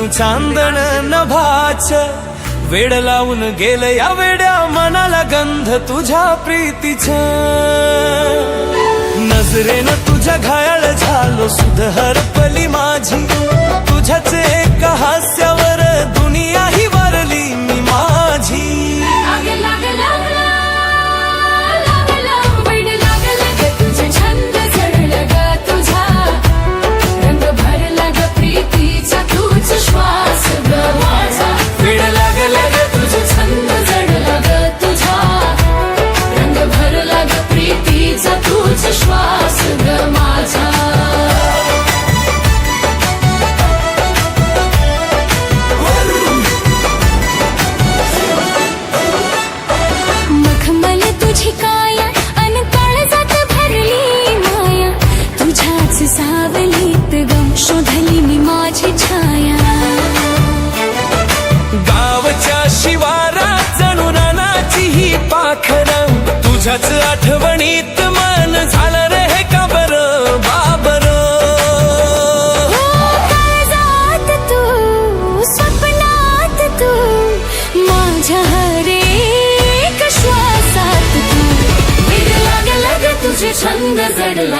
जणू चांदण नभाच वेड लावून गेलं या वेड्या मनाला गंध तुझ्या प्रीतीचा नजरेनं तुझ्या घायाळ झालो सुध हरपली माझी तुझ्याच एका हास्यावर दुनिया ही वरली मी माझी श्वास ग माझा मखमल तुझी काया अन काळजात भरली माया तुझ्याच सावलीत गम शोधली मी माझी छाया गावच्या शिवारात जणू रानाची ही पाखरं तुझ्याच आठवणीत मन झालं रे का बरं बाबरं काळजात तू स्वप्नात तू माझ्या हरेक श्वासात तू वेड लागला ग तुझे छंद जडला